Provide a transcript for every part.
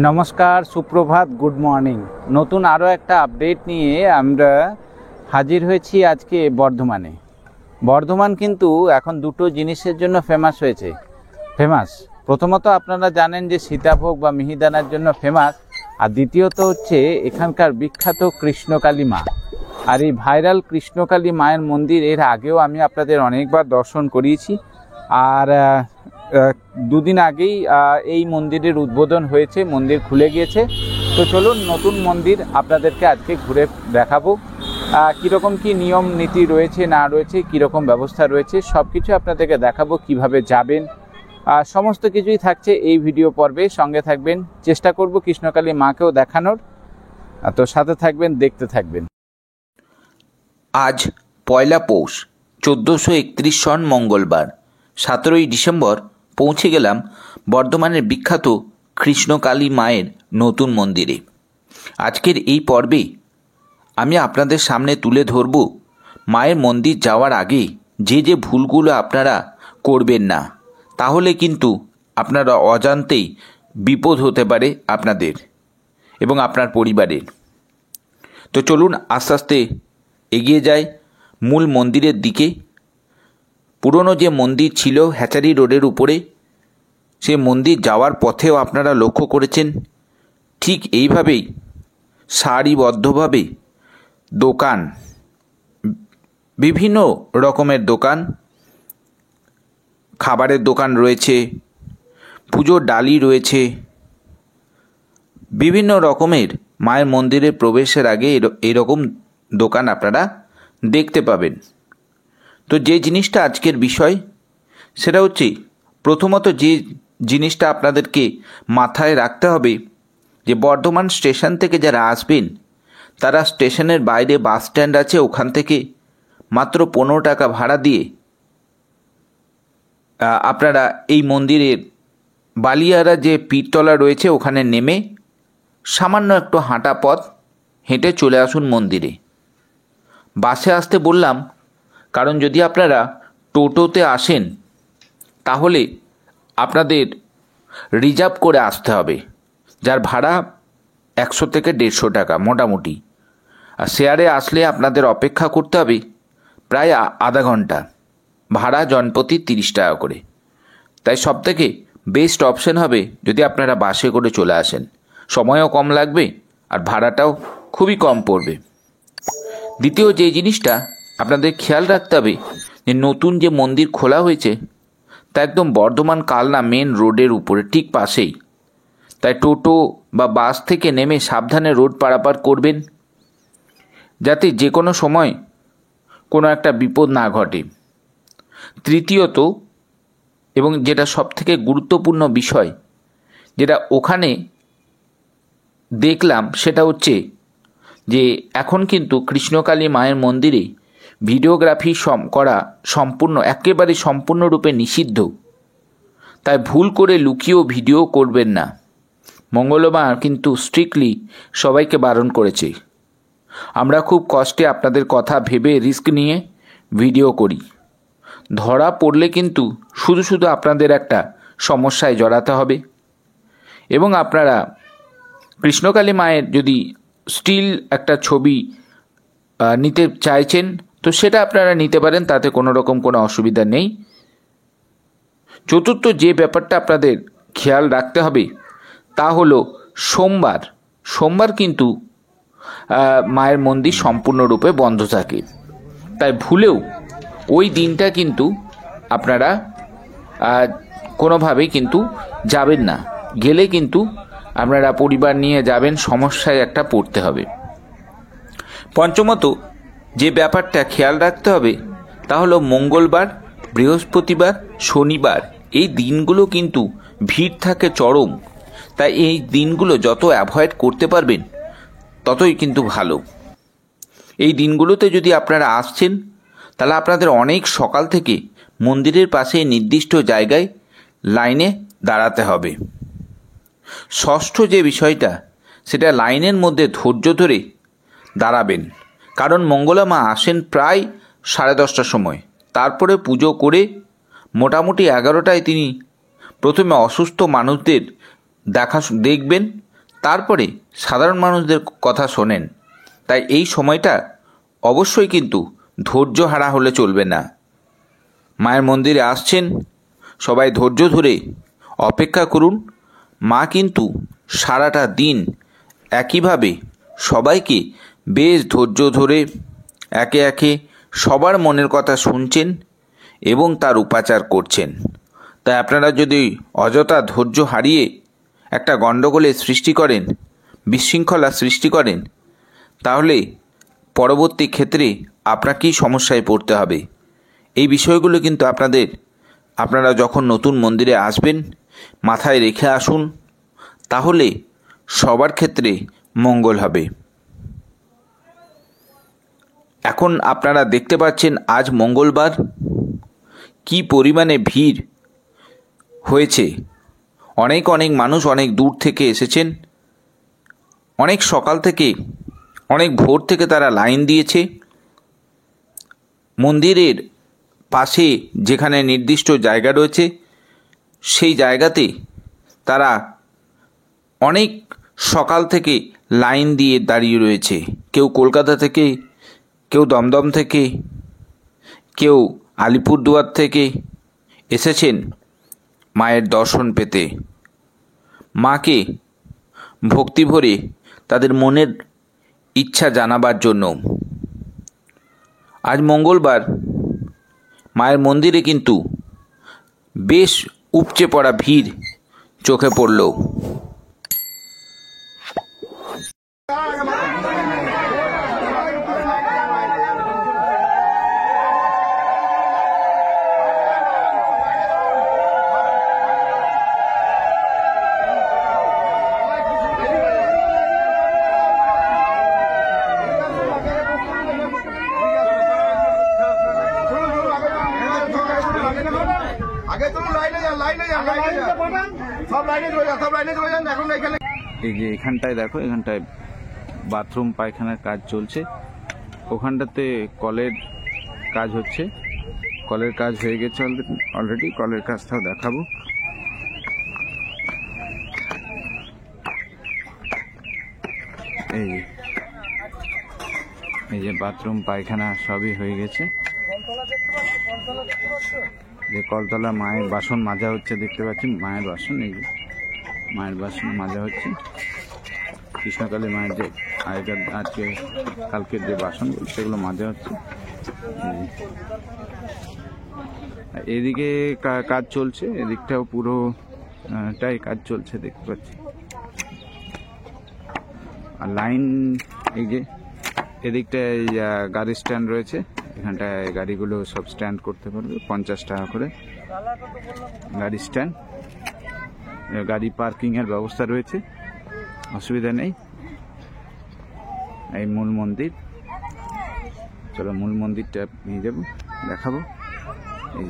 নমস্কার, সুপ্রভাত, good morning. নতুন আরও একটা আপডেট নিয়ে আমরা হাজির হয়েছি আজকে বর্ধমানে। বর্ধমান কিন্তু এখন দুটো জিনিসের জন্য ফেমাস। প্রথমত আপনারা জানেন যে সীতাভোগ বা মিহিদানার জন্য ফেমাস, আর দ্বিতীয়ত হচ্ছে এখানকার বিখ্যাত কৃষ্ণকালী মা। আর এই ভাইরাল কৃষ্ণকালী মায়ের মন্দির এর আগেও আমি আপনাদের অনেকবার দর্শন করিয়েছি। আর দুদিন আগেই এই মন্দিরের উদ্বোধন হয়েছে, মন্দির খুলে গিয়েছে। তো চলুন নতুন মন্দির আপনাদেরকে আজকে ঘুরে দেখাবো। কীরকম কী নিয়ম নীতি রয়েছে না রয়েছে, কীরকম ব্যবস্থা রয়েছে, সব কিছু আপনাদেরকে দেখাবো। কিভাবে যাবেন সমস্ত কিছুই থাকছে এই ভিডিও পর্বে। সঙ্গে থাকবেন, চেষ্টা করব কৃষ্ণকালী মাকেও দেখানোর। তো সাথে থাকবেন, দেখতে থাকবেন। আজ পয়লা পৌষ 1431 সন মঙ্গলবার 17ই ডিসেম্বর পৌঁছে গেলাম বর্ধমানের বিখ্যাত কৃষ্ণকালী মায়ের নতুন মন্দিরে। আজকের এই পর্বে আমি আপনাদের সামনে তুলে ধরব মায়ের মন্দির যাওয়ার আগে যে ভুলগুলো আপনারা করবেন না, তাহলে কিন্তু আপনারা অজান্তেই বিপদ হতে পারে আপনাদের এবং আপনার পরিবারের। তো চলুন আস্তে আস্তে এগিয়ে যাই মূল মন্দিরের দিকে। পুরনো যে মন্দির ছিল হ্যাচারি রোডের উপরে, সে মন্দির যাওয়ার পথেও আপনারা লক্ষ্য করেছেন ঠিক এইভাবেই সারিবদ্ধভাবে দোকান, বিভিন্ন রকমের দোকান, খাবারের দোকান রয়েছে, পুজোর ডালি রয়েছে, বিভিন্ন রকমের মায়ের মন্দিরে প্রবেশের আগে এরকম দোকান আপনারা দেখতে পাবেন। তো যে জিনিসটা আজকের বিষয় সেটা হচ্ছে, প্রথমত যে জিনিসটা আপনাদেরকে মাথায় রাখতে হবে যে বর্ধমান স্টেশন থেকে যারা আসবেন তারা স্টেশনের বাইরে বাস স্ট্যান্ড আছে, ওখান থেকে মাত্র 15 টাকা ভাড়া দিয়ে আপনারা এই মন্দিরের বালিয়ারা যে পীরতলা রয়েছে ওখানে নেমে সামান্য একটু হাঁটা পথ হেঁটে চলে আসুন মন্দিরে। বাসে আসতে বললাম কারণ যদি আপনারা টোটোতে আসেন তাহলে আপনাদের রিজার্ভ করে আসতে হবে, যার ভাড়া 100 থেকে 150 টাকা মোটামুটি। আর শেয়ারে আসলে আপনাদের অপেক্ষা করতে হবে প্রায় আধা ঘন্টা, ভাড়া জনপ্রতি 30 টাকা করে। তাই সবথেকে বেস্ট অপশন হবে যদি আপনারা বাসে করে চলে আসেন, সময়ও কম লাগবে আর ভাড়াটাও খুবই কম পড়বে। দ্বিতীয় যে জিনিসটা আপনাদের খেয়াল রাখতে হবে যে নতুন যে মন্দির খোলা হয়েছে তা একদম বর্ধমান কালনা মেন রোডের উপরে ঠিক পাশেই। তাই টোটো বা বাস থেকে নেমে সাবধানে রোড পারাপার করবেন যাতে যে কোনো সময় কোনো একটা বিপদ না ঘটে। তৃতীয়ত এবং যেটা সবথেকে গুরুত্বপূর্ণ বিষয় যেটা ওখানে দেখলাম সেটা হচ্ছে যে এখন কিন্তু কৃষ্ণকালী মায়ের মন্দিরে ভিডিওগ্রাফি করা একেবারে সম্পূর্ণরূপে নিষিদ্ধ। তাই ভুল করে লুকিয়েও ভিডিও করবেন না। মঙ্গলবার কিন্তু স্ট্রিক্টলি সবাইকে বারণ করেছে। আমরা খুব কষ্টে আপনাদের কথা ভেবে রিস্ক নিয়ে ভিডিও করি। ধরা পড়লে কিন্তু শুধু আপনাদের একটা সমস্যায় জড়াতে হবে। এবং আপনারা কৃষ্ণকালী মায়ের যদি স্টিল একটা ছবি নিতে চাইছেন তো সেটা আপনারা নিতে পারেন, তাতে কোনো রকম কোনো অসুবিধা নেই। চতুর্থ যে ব্যাপারটা আপনাদের খেয়াল রাখতে হবে তা হলো সোমবার কিন্তু মায়ের মন্দির সম্পূর্ণরূপে বন্ধ থাকে। তাই ভুলেও ওই দিনটা কিন্তু আপনারা কোনোভাবেই কিন্তু যাবেন না। গেলে কিন্তু আপনারা পরিবার নিয়ে যাবেন, সমস্যায় একটা পড়তে হবে। পঞ্চমত যে ব্যাপারটা খেয়াল রাখতে হবে তা হলো মঙ্গলবার, বৃহস্পতিবার, শনিবার এই দিনগুলো কিন্তু ভিড় থাকে চরম। তাই এই দিনগুলো যত অ্যাভয়েড করতে পারবেন ততই কিন্তু ভালো। এই দিনগুলোতে যদি আপনারা আসছেন তাহলে আপনাদের অনেক সকাল থেকে মন্দিরের পাশে নির্দিষ্ট জায়গায় লাইনে দাঁড়াতে হবে। ষষ্ঠ যে বিষয়টা, সেটা লাইনের মধ্যে ধৈর্য ধরে দাঁড়াবেন, কারণ মঙ্গলা মা আসেন প্রায় 10:30টার সময়। তারপরে পুজো করে মোটামুটি 11টায় তিনি প্রথমে অসুস্থ মানুষদের দেখবেন, তারপরে সাধারণ মানুষদের কথা শোনেন। তাই এই সময়টা অবশ্যই কিন্তু ধৈর্য হারা হলে চলবে না। মায়ের মন্দিরে আসছেন, সবাই ধৈর্য ধরে অপেক্ষা করুন। মা কিন্তু সারাটা দিন একইভাবে সবাইকে বেশ ধৈর্য ধরে একে একে সবার মনের কথা শুনছেন এবং তার উপাচার করছেন। তাই আপনারা যদি অযথা ধৈর্য হারিয়ে একটা গণ্ডগোলের সৃষ্টি করেন, বিশৃঙ্খলা সৃষ্টি করেন, তাহলে পরবর্তী ক্ষেত্রে আপনাকেই সমস্যায় পড়তে হবে। এই বিষয়গুলো কিন্তু আপনারা যখন নতুন মন্দিরে আসবেন মাথায় রেখে আসুন, তাহলে সবার ক্ষেত্রে মঙ্গল হবে। এখন আপনারা দেখতে পাচ্ছেন আজ মঙ্গলবার কি পরিমাণে ভিড় হয়েছে। অনেক মানুষ অনেক দূর থেকে এসেছেন, অনেক সকাল থেকে, অনেক ভোর থেকে তারা লাইন দিয়েছে। মন্দিরের পাশে যেখানে নির্দিষ্ট জায়গা রয়েছে সেই জায়গাতে তারা অনেক সকাল থেকে লাইন দিয়ে দাঁড়িয়ে রয়েছে। কেউ কলকাতা থেকে, কেউ দমদম থেকে, কেউ আলিপুরদুয়ার থেকে এসেছেন মায়ের দর্শন পেতে, মাকে ভক্তি ভরে তাদের মনের ইচ্ছা জানাবার জন্য। আজ মঙ্গলবার মায়ের মন্দিরে কিন্তু বেশ উপচে পড়া ভিড় চোখে পড়ল। এই যে এখানটায় দেখো, এখানটায় বাথরুম পায়খানার কাজ চলছে, ওখানটাতে কলের কাজ হচ্ছে। কলের কাজ হয়ে গেছে অলরেডি, কলের কাজটাও দেখাবো। এই যে বাথরুম পায়খানা সবই হয়ে গেছে। যে কলতলা মায়ের বাসন মাজা হচ্ছে, দেখতে পাচ্ছি মায়ের বাসন, এই যে মায়ের বাসন মাজা হচ্ছে। কৃষ্ণকালী মায়ের যে আজকে কালকের যে বাসন সেগুলো মাজা হচ্ছে। এদিকে কাজ চলছে, এদিকটাও পুরোটাই কাজ চলছে দেখতে পাচ্ছি। আর লাইন, এই যে এদিকটায় গাড়ি স্ট্যান্ড রয়েছে, এখানটায় গাড়িগুলো সব স্ট্যান্ড করতে পারবে 50 টাকা করে গাড়ি স্ট্যান্ড। গাড়ি পার্কিংয়ের ব্যবস্থা রয়েছে, অসুবিধা নেই। এই মূল মন্দির, চলো মূল মন্দিরটা নিয়ে যাবো, দেখাবো। এই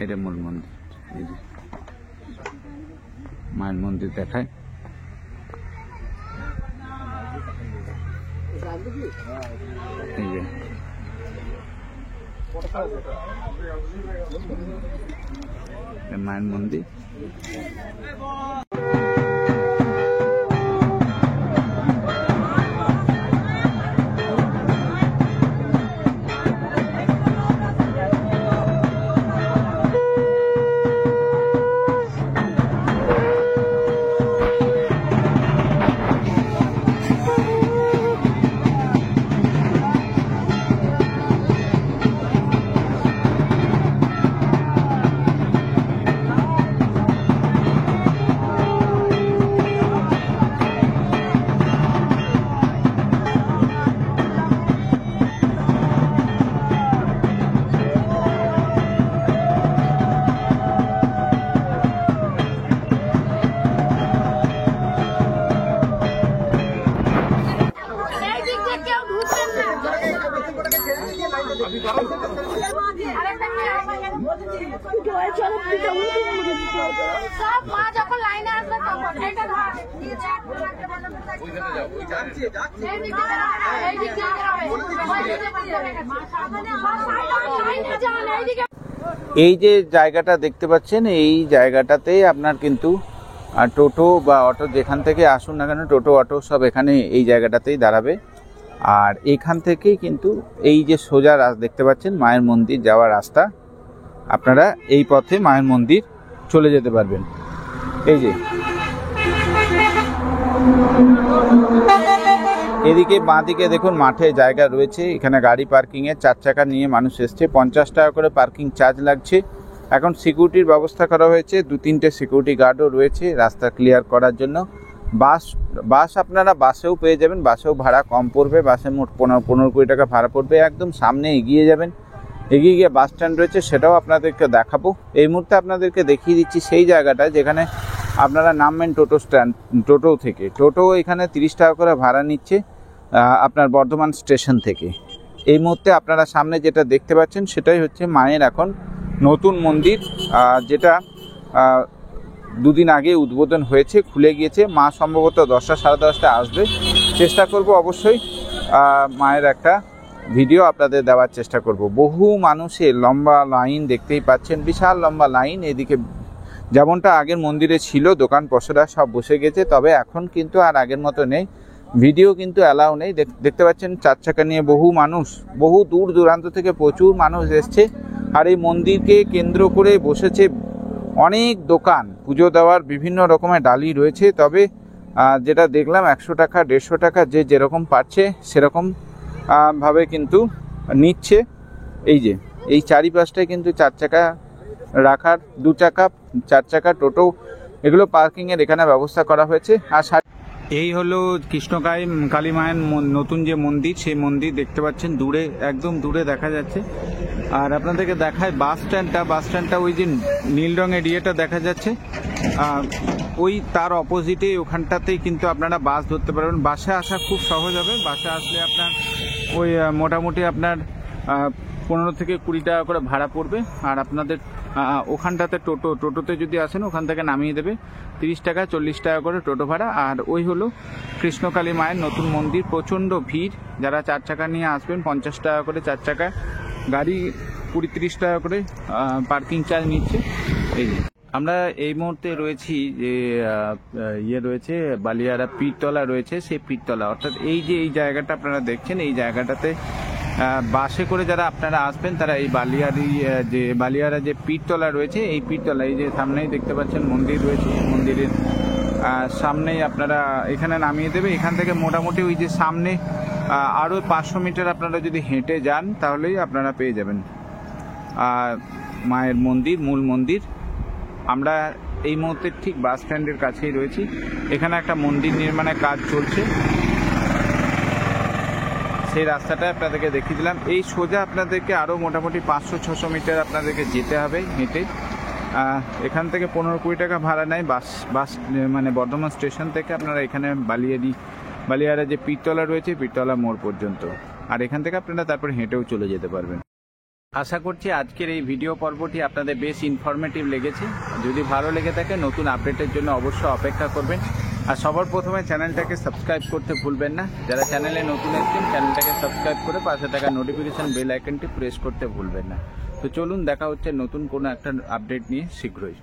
এটা মূল মন্দির, এই যে মায়ের মন্দির দেখায়। এই যে মায়ের মন্দির। সব মা যখন লাইনে আসবে তখন এটা ধর এই যে জায়গাটা দেখতে পাচ্ছেন, এই জায়গাটাতে আপনার কিন্তু টোটো বা অটো যেখান থেকে আসুন না কেন, টোটো অটো সব এখানে এই জায়গাটাতেই দাঁড়াবে। আর এখান থেকেই কিন্তু এই যে সোজা দেখতে পাচ্ছেন মায়ের মন্দির যাওয়ার রাস্তা, আপনারা এই পথে মায়ের মন্দির চলে যেতে পারবেন। এই যে এদিকে বাঁদিকে দেখুন মাঠে জায়গা রয়েছে, এখানে গাড়ি পার্কিংয়ে 4 চাকা নিয়ে মানুষ এসছে। 50 টাকা করে পার্কিং চার্জ লাগছে। এখন সিকিউরিটির ব্যবস্থা করা হয়েছে, 2-3টে সিকিউরিটি গার্ডও রয়েছে রাস্তা ক্লিয়ার করার জন্য। বাস আপনারা বাসেও পেয়ে যাবেন, বাসেও ভাড়া কম পড়বে, বাসে মোট 15-20 টাকা ভাড়া পড়বে। একদম সামনে এগিয়ে যাবেন, এগিয়ে গিয়ে বাস স্ট্যান্ড রয়েছে, সেটাও আপনাদেরকে দেখাবো। এই মুহূর্তে আপনাদেরকে দেখিয়ে দিচ্ছি সেই জায়গাটা যেখানে আপনারা নামবেন টোটো থেকে। টোটো এখানে 30 টাকা করে ভাড়া নিচ্ছে আপনার বর্ধমান স্টেশন থেকে। এই মুহূর্তে আপনারা সামনে যেটা দেখতে পাচ্ছেন সেটাই হচ্ছে মায়ের এখন নতুন মন্দির, যেটা 2 দিন আগে উদ্বোধন হয়েছে, খুলে গিয়েছে। মা সম্ভবত 10টা 10:30 আসবে। চেষ্টা করব অবশ্যই মায়ের একটা ভিডিও আপনাদের দেওয়ার চেষ্টা করব। বহু মানুষের লম্বা লাইন দেখতেই পাচ্ছেন, বিশাল লম্বা লাইন। এদিকে যেমনটা আগের মন্দিরে ছিল, দোকান পসরা সব বসে গেছে, তবে এখন কিন্তু আর আগের মতো নেই। ভিডিও কিন্তু অ্যালাউ নেই। দেখতে পাচ্ছেন 4 চাকা নিয়ে বহু মানুষ, বহু দূর দূরান্ত থেকে প্রচুর মানুষ এসছে। আর এই মন্দিরকে কেন্দ্র করে বসেছে অনেক দোকান, পুজো দেওয়ার বিভিন্ন রকমের ডালি রয়েছে। তবে যেটা দেখলাম 100 টাকা 150 টাকা যে যেরকম পাচ্ছে সেরকম ভাবে কিন্তু নিচ্ছে। এই যে এই চারিপাশটায় কিন্তু 4 চাকা রাখার, 2 চাকা 4 চাকা টোটো, এগুলো পার্কিংয়ের এখানে ব্যবস্থা করা হয়েছে। আর এই হলো কৃষ্ণকালী মায়ের নতুন যে মন্দির, সেই মন্দির দেখতে পাচ্ছেন দূরে, একদম দূরে দেখা যাচ্ছে। আর আপনাদেরকে দেখায় বাস স্ট্যান্ডটা ওই যে নীল রঙের ইয়েটা দেখা যাচ্ছে, ওই তার অপোজিটে ওখানটাতেই কিন্তু আপনারা বাস ধরতে পারবেন। বাসে আসা খুব সহজ হবে। বাসে আসলে আপনার ওই মোটামুটি আপনার 15 থেকে 20 টাকা করে ভাড়া পড়বে। আর আপনাদের ওখানটাতে টোটোতে যদি আসেন ওখান থেকে নামিয়ে দেবে 30 টাকা 40 টাকা করে টোটো ভাড়া। আর ওই হলো কৃষ্ণকালী মায়ের নতুন মন্দির। প্রচণ্ড ভিড়। যারা 4 চাকা নিয়ে আসবেন 50 টাকা করে 4 চাকা, গাড়ি 20-30 টাকা করে পার্কিং চার্জ নিচ্ছে। এই যে আমরা এই মুহূর্তে রয়েছি যে রয়েছে বালিয়ারা পীরতলা রয়েছে, সেই পীরতলা, অর্থাৎ এই যে এই জায়গাটা আপনারা দেখছেন, এই জায়গাটাতে বাসে করে যারা আপনারা আসবেন তারা এই বালিয়ারা যে পীরতলা রয়েছে, এই পীরতলা, এই যে সামনেই দেখতে পাচ্ছেন মন্দির রয়েছে, মন্দিরের সামনেই আপনারা এখানে নামিয়ে দেবে। এখান থেকে মোটামুটি ওই যে সামনে আরও 500 মিটার আপনারা যদি হেঁটে যান তাহলেই আপনারা পেয়ে যাবেন মায়ের মন্দির, মূল মন্দির। আমরা এই মুহূর্তে ঠিক বাস স্ট্যান্ডের কাছেই রয়েছি। এখানে একটা মন্দির নির্মাণের কাজ চলছে, সেই রাস্তাটা আপনাদেরকে দেখিয়ে দিলাম। এই সোজা আপনাদেরকে আরও মোটামুটি 500-600 মিটার আপনাদেরকে যেতে হবে হেঁটে। এখান থেকে 15-20 টাকা ভাড়া নেয় বাস মানে বর্ধমান স্টেশন থেকে আপনারা এখানে বালিয়ারা যে পীরতলা রয়েছে, পীরতলা মোড় পর্যন্ত। আর এখান থেকে আপনারা তারপর হেঁটেও চলে যেতে পারবেন। আশা করছি আজকের এই ভিডিও পর্বটি আপনাদের বেশ ইনফরমেটিভ লেগেছে। যদি ভালো লেগে থাকে নতুন আপডেটের জন্য অবশ্যই অপেক্ষা করবেন। আর সবার প্রথমে চ্যানেলটাকে সাবস্ক্রাইব করতে ভুলবেন না। যারা চ্যানেলে নতুন এসেছেন চ্যানেলটাকে সাবস্ক্রাইব করে পাশে থাকা নোটিফিকেশন বেল আইকনটি প্রেস করতে ভুলবেন না। তো চলুন, দেখা হচ্ছে নতুন কোনো একটা আপডেট নিয়ে শীঘ্রই।